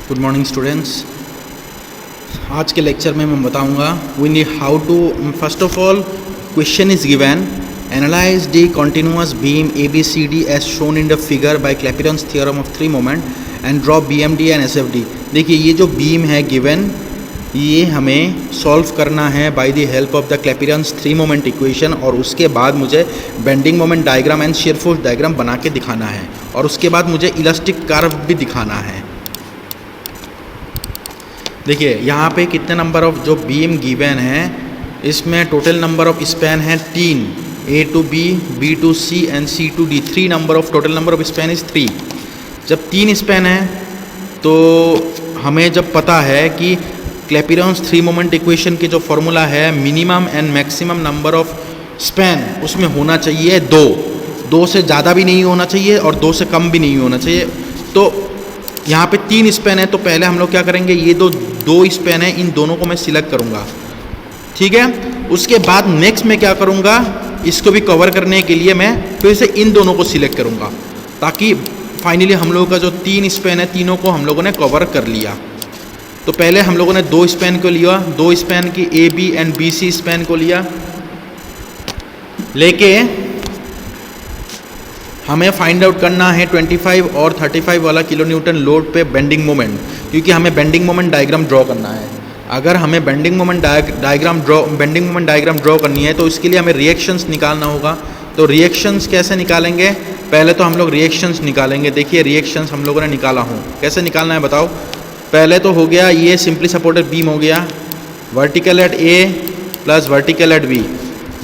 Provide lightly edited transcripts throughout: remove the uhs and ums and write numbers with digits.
Good morning students. आज के lecture में मैं बताऊंगा we need how to first of all question is given analyse the continuous beam ABCD as shown in the figure by Clapeyron's theorem of three moment and draw BMD and SFD। देखिए ये जो beam है given ये हमें solve करना है by the help of the Clapeyron's three moment equation और उसके बाद मुझे bending moment diagram and shear force diagram बना के दिखाना है और उसके बाद मुझे इलास्टिक कर्व भी दिखाना है। देखिए यहाँ पे कितने नंबर ऑफ जो बीम गिवन है इसमें टोटल नंबर ऑफ स्पैन है 3 A to B, B to C and C to D। 3 number of total number of span is 3। जब 3 स्पैन है तो हमें जब पता है कि क्लैपिरॉन्स थ्री मोमेंट इक्वेशन के जो फॉर्मूला है minimum and maximum number of span उसमें होना चाहिए 2 से ज़्यादा भी नहीं होना चाहिए और 2 से कम भी नहीं होना चाहिए। तो यहाँ पे 3 स्पैन है तो पहले हम लोग क्या करेंगे, ये दो स्पैन है इन दोनों को मैं सिलेक्ट करूँगा, ठीक है। उसके बाद नेक्स्ट मैं क्या करूँगा, इसको भी कवर करने के लिए मैं फिर से इन दोनों को सिलेक्ट करूँगा ताकि फाइनली हम लोगों का जो 3 स्पैन है तीनों को हम लोगों ने कवर कर लिया। तो पहले हम लोगों ने 2 स्पैन को लिया, 2 स्पैन की AB एंड BC स्पैन को लिया, लेके हमें फाइंड आउट करना है 25 और 35 वाला किलो न्यूटन लोड पे बेंडिंग मोमेंट, क्योंकि हमें बेंडिंग मोमेंट डायग्राम ड्रॉ करना है। अगर हमें बेंडिंग मोमेंट डायग्राम ड्रॉ करनी है तो इसके लिए हमें रिएक्शंस निकालना होगा। तो रिएक्शंस कैसे निकालेंगे, पहले तो हम लोग रिएक्शंस निकालेंगे। देखिए रिएक्शंस हम लोगों ने निकाला हूँ, कैसे निकालना है बताओ। पहले तो हो गया ये सिंपली सपोर्टेड बीम हो गया, vertical at A plus vertical at B।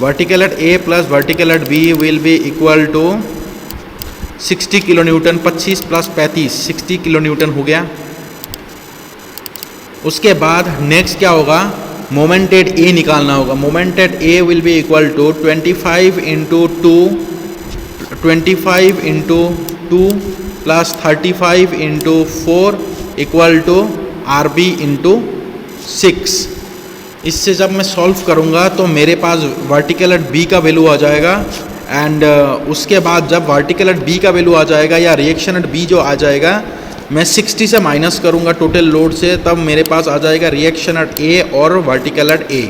Vertical at A plus vertical at B will be equal to 60 kilo newton. 25 plus 35 60 kilo newton हो गया। उसके बाद नेक्स्ट क्या होगा, मोमेंट एट A निकालना होगा। Moment at A will be equal to 25 into 2 plus 35 into 4 equal to RB into 6। इससे जब मैं सॉल्व करूँगा तो मेरे पास वर्टिकल एट B का वैल्यू आ जाएगा एंड उसके बाद जब वर्टिकल एट B का वैल्यू आ जाएगा या रिएक्शन एट B जो आ जाएगा, मैं 60 से माइनस करूँगा टोटल लोड से, तब मेरे पास आ जाएगा रिएक्शन एट A और वर्टिकल एट A।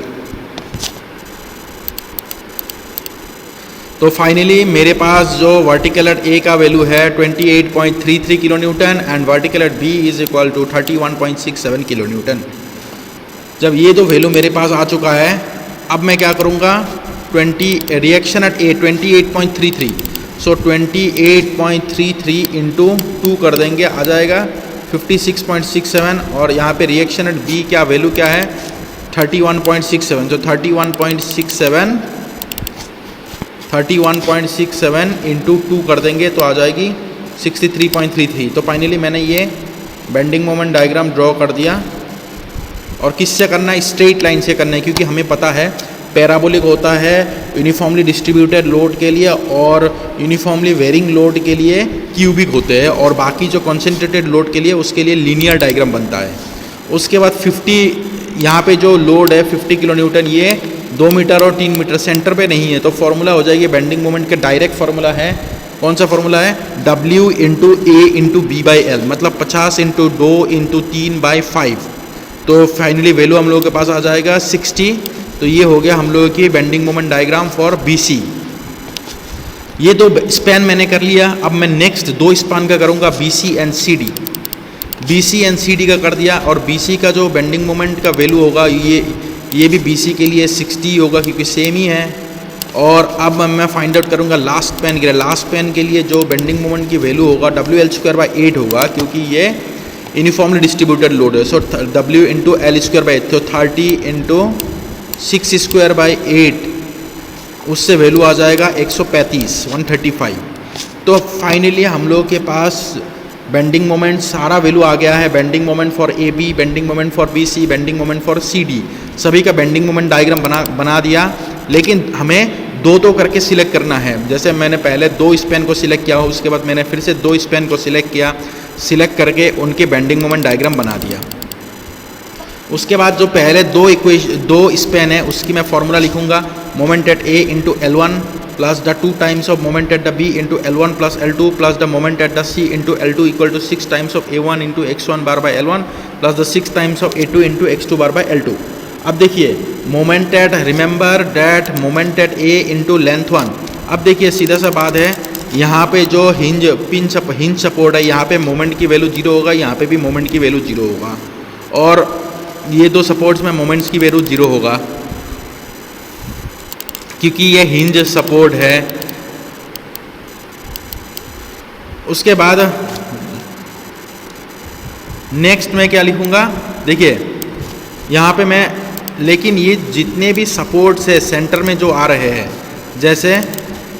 तो फाइनली मेरे पास जो वर्टिकल एट A का वैल्यू है 28.33 kilo newton and vertical at B is equal to 31.67 kilo newton. जब ये दो वैल्यू मेरे पास आ चुका है, अब मैं क्या करूँगा, reaction at A 28.33, so 28.33 into 2 कर देंगे, आ जाएगा 56.67। और यहाँ पे रिएक्शन एट B क्या वैल्यू क्या है 31.67, जो 31.67 इंटू 2 कर देंगे तो आ जाएगी 63.33। तो फाइनली मैंने ये बेंडिंग मोमेंट डायग्राम ड्रॉ कर दिया। और किससे करना है, स्ट्रेट लाइन से करना है, क्योंकि हमें पता है पैराबोलिक होता है यूनिफॉर्मली डिस्ट्रीब्यूटेड लोड के लिए और यूनिफॉर्मली वेरिंग लोड के लिए क्यूबिक होते हैं, और बाकी जो कॉन्सेंट्रेटेड लोड के लिए उसके लिए लीनियर डायग्राम बनता है। उसके बाद 50 यहाँ पे जो लोड है 50 किलो न्यूटन, ये 2 मीटर और 3 मीटर सेंटर पे नहीं है, तो फॉर्मूला हो जाएगी बेंडिंग मोमेंट का डायरेक्ट फार्मूला है। कौन सा फार्मूला है, W into A into B by L, मतलब 50 इंटू 2 इंटू 3 बाई 5। तो फाइनली वैल्यू हम लोगों के पास आ जाएगा 60। तो ये हो गया हम लोगों की bending moment diagram for BC। ये 2 स्पैन मैंने कर लिया। अब मैं नेक्स्ट 2 स्पैन का करूँगा BC and CD। BC and CD का कर दिया, और BC का जो बेंडिंग मोमेंट का वैल्यू होगा ये भी BC के लिए 60 होगा क्योंकि सेम ही है। और अब मैं फाइंड आउट करूँगा लास्ट स्पैन के लिए। लास्ट स्पैन के लिए जो बेंडिंग मोमेंट की वैल्यू होगा WL²/8 होगा, क्योंकि ये यूनिफॉर्मली डिस्ट्रीब्यूटेड लोड है। सो W इंटू L²/8, तो 30 इंटू 6²/8, उससे वैल्यू आ जाएगा 135। तो फाइनली हम लोग के पास बेंडिंग मोमेंट सारा वैल्यू आ गया है। Bending moment for AB, bending moment for BC, bending moment for CD, सभी का बेंडिंग मोमेंट डायग्राम बना दिया। लेकिन हमें 2 करके सिलेक्ट करना है। जैसे मैंने पहले 2 स्पैन को सिलेक्ट किया, उसके बाद मैंने फिर से 2 स्पैन को सिलेक्ट किया, सिलेक्ट करके उनके बेंडिंग मोमेंट डायग्राम बना दिया। उसके बाद जो पहले 2 स्पैन है उसकी मैं फॉर्मूला लिखूंगा, moment at A into L1 plus the 2 times of moment at the B into L1 plus L2 plus the moment at the C into L2 equal to 6 times of A1 into x1 bar by L1 plus the 6 times of A2 into x2 bar by L2. अब देखिए moment at, remember that moment at A into length 1. अब देखिए सीधा सा बात है, यहाँ पे जो हिंज सपोर्ट है यहाँ पे मोमेंट की वैल्यू 0 होगा, यहाँ पे भी मोमेंट की वैल्यू 0 होगा, और ये दो सपोर्ट्स में मोमेंट्स की वैल्यू 0 होगा क्योंकि ये हिंज सपोर्ट है. उसके बाद नेक्स्ट मैं क्या लिखूँगा, देखिए यहाँ पे मैं, लेकिन ये जितने भी सपोर्ट्स है सेंटर में जो आ रहे हैं, जैसे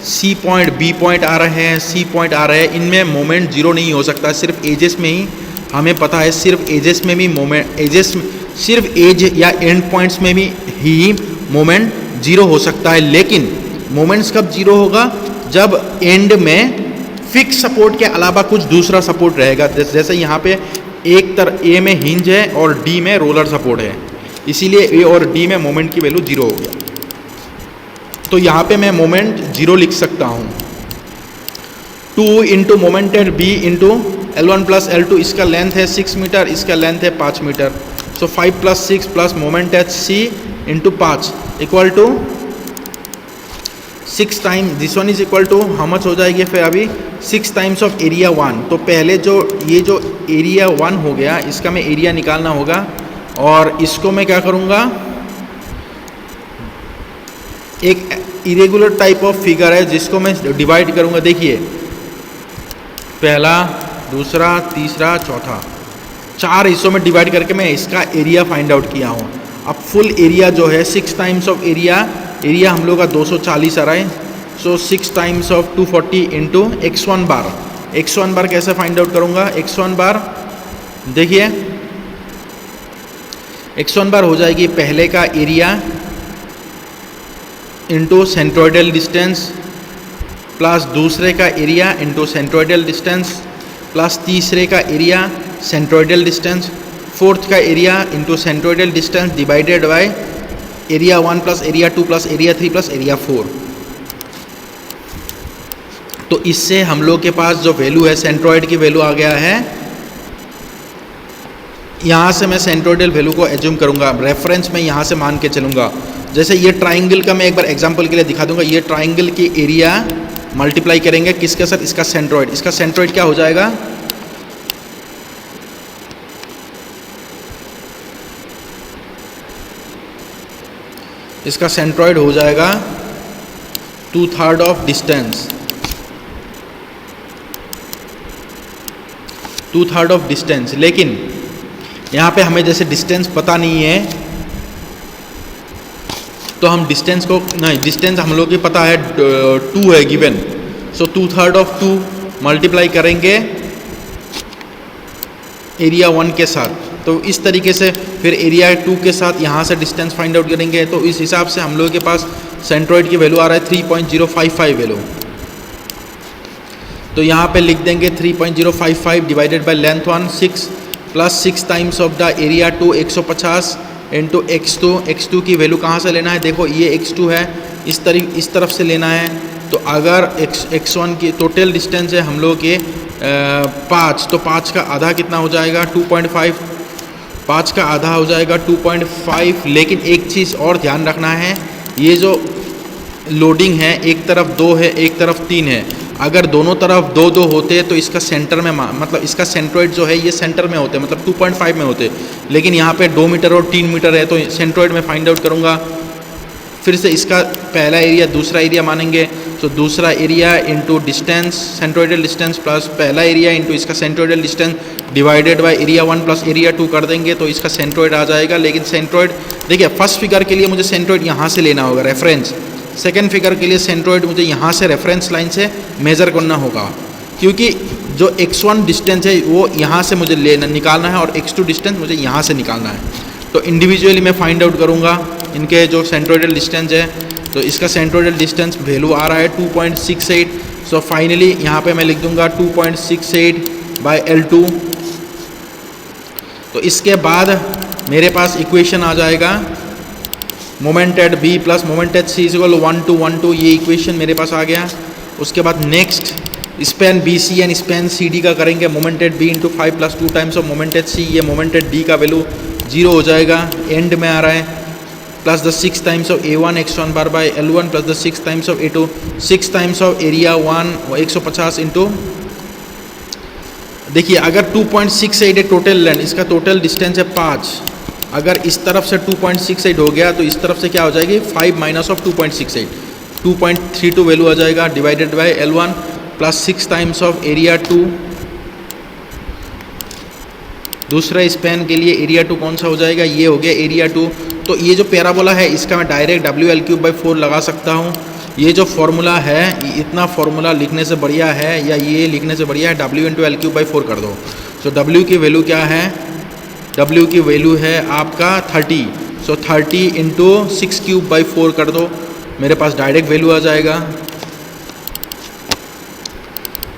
सी पॉइंट, बी पॉइंट आ रहे हैं, सी पॉइंट आ रहे हैं, इनमें मोमेंट 0 नहीं हो सकता. सिर्फ एजेस में ही हमें पता है, सिर्फ एजेस में भी मोमेंट, एजेस सिर्फ एज या एंड पॉइंट्स में भी ही मोमेंट 0 हो सकता है. लेकिन मोमेंट्स कब 0 होगा, जब एंड में फिक्स सपोर्ट के अलावा कुछ दूसरा सपोर्ट रहेगा. जैसे यहाँ पे एक तरफ ए में हिंज है और डी में रोलर सपोर्ट है, इसीलिए ए और डी में मोमेंट की वैल्यू 0 हो गया. तो यहाँ पे मैं मोमेंट 0 लिख सकता हूँ. 2 into moment at B into L1 plus L2, इसका लेंथ है 6 मीटर, इसका लेंथ है 5 metre. So 5 plus 6 plus moment at C into 5 equal to 6 time, this one is equal to how much हो जाएगी फिर अभी 6 टाइम्स ऑफ एरिया 1. तो पहले जो ये जो एरिया 1 हो गया, इसका मैं एरिया निकालना होगा, और इसको मैं क्या करूँगा, एक इरेगुलर टाइप ऑफ फिगर है जिसको मैं डिवाइड करूँगा. देखिए पहला, दूसरा, तीसरा, चौथा, 4 हिस्सों में डिवाइड करके मैं इसका एरिया फाइंड आउट किया हूँ. अब फुल एरिया जो है 6 टाइम्स ऑफ एरिया हम लोग का 240 आ रहा है. सो 6 times of 240 into x1 bar. x1 बार कैसे फाइंड आउट करूँगा, x1 बार देखिए x1 बार हो जाएगी पहले का area into centroidal distance plus दूसरे का area into centroidal distance plus तीसरे का एरिया सेंट्रोइडल डिस्टेंस, फोर्थ का area into centroidal distance divided by area 1 plus area 2 plus area 3 plus area 4. तो इससे हम लोग के पास जो वैल्यू है, सेंट्रोइड की वैल्यू आ गया है. यहाँ से मैं सेंट्रोइडल वैल्यू को एज्यूम करूँगा, रेफरेंस में यहाँ से मान के चलूँगा. जैसे ये ट्राइंगल का मैं एक बार एग्जांपल के लिए दिखा दूंगा. ये ट्राइंगल की एरिया मल्टीप्लाई करेंगे किसके साथ, इसका सेंट्रोइड. इसका सेंट्रोइड क्या हो जाएगा, इसका सेंट्रोइड हो जाएगा 2/3 ऑफ डिस्टेंस, 2/3 ऑफ डिस्टेंस. लेकिन यहाँ पे हमें जैसे डिस्टेंस पता नहीं है, तो हम डिस्टेंस को नहीं, डिस्टेंस हम लोग की पता है 2 है गिवन. सो 2/3 ऑफ 2 मल्टीप्लाई करेंगे एरिया 1 के साथ. तो इस तरीके से फिर एरिया 2 के साथ यहाँ से डिस्टेंस फाइंड आउट करेंगे. तो इस हिसाब से हम लोगों के पास सेंट्रोइड की वैल्यू आ रहा है 3.055 वैल्यू. तो यहाँ पे लिख देंगे 3.055 divided by length 1 6 plus 6 times of the area 2 150 into x2 की वैल्यू कहाँ से लेना है, देखो ये x2 है, इस तरफ से लेना है. तो अगर x1 की टोटल डिस्टेंस है हम लोग के 5, तो 5 का आधा कितना हो जाएगा 2.5, 5 का आधा हो जाएगा 2.5. लेकिन एक चीज़ और ध्यान रखना है, ये जो लोडिंग है एक तरफ 2 है एक तरफ 3 है. अगर दोनों तरफ 2-2 होते तो इसका सेंटर में, मतलब इसका सेंट्रोइड जो है ये सेंटर में होते, मतलब 2.5 में होते. लेकिन यहाँ पे 2 मीटर और 3 मीटर है, तो सेंट्रोइड में फाइंड आउट करूँगा. फिर से इसका पहला एरिया दूसरा एरिया मानेंगे. तो दूसरा area into distance, centroidal distance plus पहला एरिया इंटू इसका centroidal distance divided by area 1 plus area 2 कर देंगे, तो इसका सेंट्रोइड आ जाएगा. लेकिन सेंट्रोइड देखिए, फर्स्ट फिगर के लिए मुझे सेंट्रोइड यहाँ से लेना होगा रेफरेंस, सेकेंड फिगर के लिए सेंट्रोइड मुझे यहाँ से रेफरेंस लाइन से मेज़र करना होगा, क्योंकि जो x1 डिस्टेंस है वो यहाँ से मुझे लेना निकालना है और x2 डिस्टेंस मुझे यहाँ से निकालना है. तो इंडिविजुअली मैं फाइंड आउट करूँगा इनके जो सेंट्रोइडल डिस्टेंस है. तो इसका सेंट्रोइडल डिस्टेंस वैल्यू आ रहा है 2.68. सो फाइनली यहाँ पे मैं लिख दूँगा 2.68 बाय L2. तो इसके बाद मेरे पास इक्वेशन आ जाएगा moment at B plus moment at C is equal 1 2 1 2, ये इक्वेशन मेरे पास आ गया। उसके बाद next span B C and span C D का करेंगे। Moment at B into 5 plus 2 times of moment at C, ये मोमेंट एट डी का वैल्यू 0 हो जाएगा, एंड में आ रहा है। Plus the 6 times of A1 x1 bar by L1 plus the 6 times of A2, 6 times of area 1 150 into, देखिए अगर 2.68 है टोटल लेंथ, इसका टोटल डिस्टेंस है 5, अगर इस तरफ से 2.68 हो गया तो इस तरफ से क्या हो जाएगी 5 माइनस ऑफ 2.68, 2.32 वैल्यू आ जाएगा, divided by L1 plus 6 times of area 2। दूसरा स्पेन के लिए एरिया 2 कौन सा हो जाएगा, ये हो गया एरिया 2। तो ये जो पैराबोला है इसका मैं डायरेक्ट WL3/4 लगा सकता हूँ। ये जो फॉर्मूला है, इतना फॉर्मूला लिखने से बढ़िया है या ये लिखने से बढ़िया है W इंटू L3/4 कर दो। तो W की वैल्यू क्या है, W की वैल्यू है आपका 30, सो 30 इंटू 6³/4 कर दो, मेरे पास डायरेक्ट वैल्यू आ जाएगा।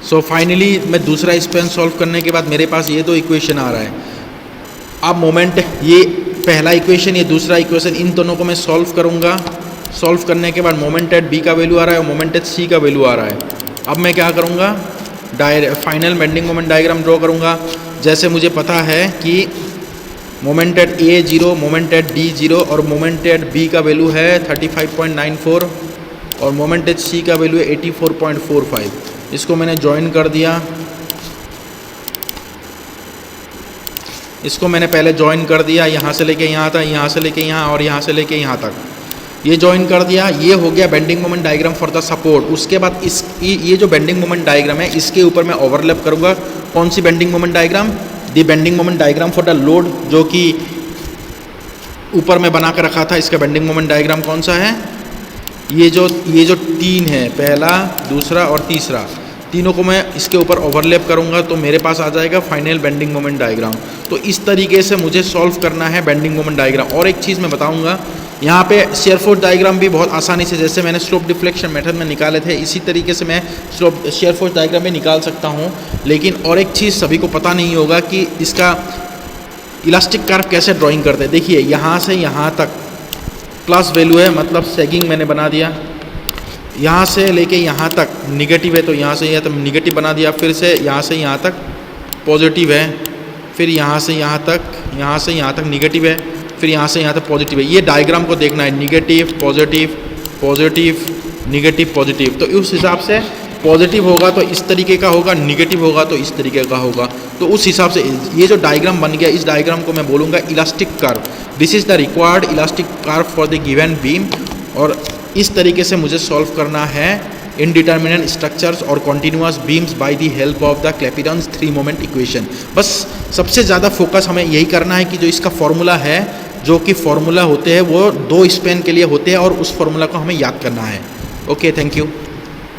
सो फाइनली मैं दूसरा स्पेन सॉल्व करने के बाद मेरे पास ये दो इक्वेशन आ रहा है। अब मोमेंट, ये पहला इक्वेशन, ये दूसरा इक्वेशन, इन दोनों को मैं सॉल्व करूँगा। सॉल्व करने के बाद मोमेंट एट बी का वैल्यू आ रहा है और मोमेंट एट सी का वैल्यू आ रहा है। अब मैं क्या करूँगा, final bending moment diagram draw करूँगा। जैसे मुझे पता है कि moment at A 0, moment at D 0 और मोमेंट एट बी का वैल्यू है 35.94 और मोमेंट एट सी का वैल्यू है 84.45। इसको मैंने ज्वाइन कर दिया, इसको मैंने पहले ज्वाइन कर दिया, यहाँ से लेके यहाँ तक, यहाँ से लेके यहाँ और यहाँ से लेके यहाँ तक, ये ज्वाइन कर दिया। ये हो गया bending moment diagram for the support. उसके बाद इस ये जो बेंडिंग मोमेंट डायग्राम है इसके ऊपर मैं ओवरलैप करूँगा। कौन सी bending moment diagram, the bending moment diagram for the load, जो कि ऊपर में बना कर रखा था। इसका बेंडिंग मोमेंट डायग्राम कौन सा है, ये जो 3 है, पहला, दूसरा और तीसरा, तीनों को मैं इसके ऊपर ओवरलैप करूंगा तो मेरे पास आ जाएगा फाइनल बेंडिंग मोमेंट डायग्राम। तो इस तरीके से मुझे सॉल्व करना है बेंडिंग मोमेंट डायग्राम। और एक चीज़ मैं बताऊंगा, यहाँ पे शियर फोर्स डायग्राम भी बहुत आसानी से, जैसे मैंने स्लोप डिफ्लेक्शन मेथड में निकाले थे, इसी तरीके से मैं शियर फोर्स डायग्राम भी निकाल सकता हूँ। लेकिन और एक चीज़ सभी को पता नहीं होगा कि इसका इलास्टिक कर्व कैसे ड्राइंग करते हैं। देखिए यहाँ से यहाँ तक प्लस वैल्यू है, मतलब सैगिंग मैंने बना दिया। यहाँ से लेके यहाँ तक निगेटिव है तो यहाँ से यहाँ तक निगेटिव बना दिया, फिर से यहाँ तक पॉजिटिव है, फिर यहाँ से यहाँ तक निगेटिव है, फिर यहाँ से यहाँ तक पॉजिटिव है। ये डायग्राम को देखना है, negative positive positive negative positive. तो उस हिसाब से पॉजिटिव होगा तो इस तरीके का होगा, निगेटिव होगा तो इस तरीके का होगा। तो उस हिसाब से ये जो डायग्राम बन गया, इस डायग्राम को मैं बोलूँगा elastic curve. This is the required elastic curve for the given beam. और इस तरीके से मुझे सॉल्व करना है इनडिटर्मिनेट स्ट्रक्चर्स और continuous beams by the help of the Clapeyron's 3 moment equation. बस सबसे ज़्यादा फोकस हमें यही करना है कि जो इसका फॉर्मूला है, जो कि फॉर्मूला होते हैं वो 2 स्पेन के लिए होते हैं और उस फॉर्मूला को हमें याद करना है। Okay, thank you.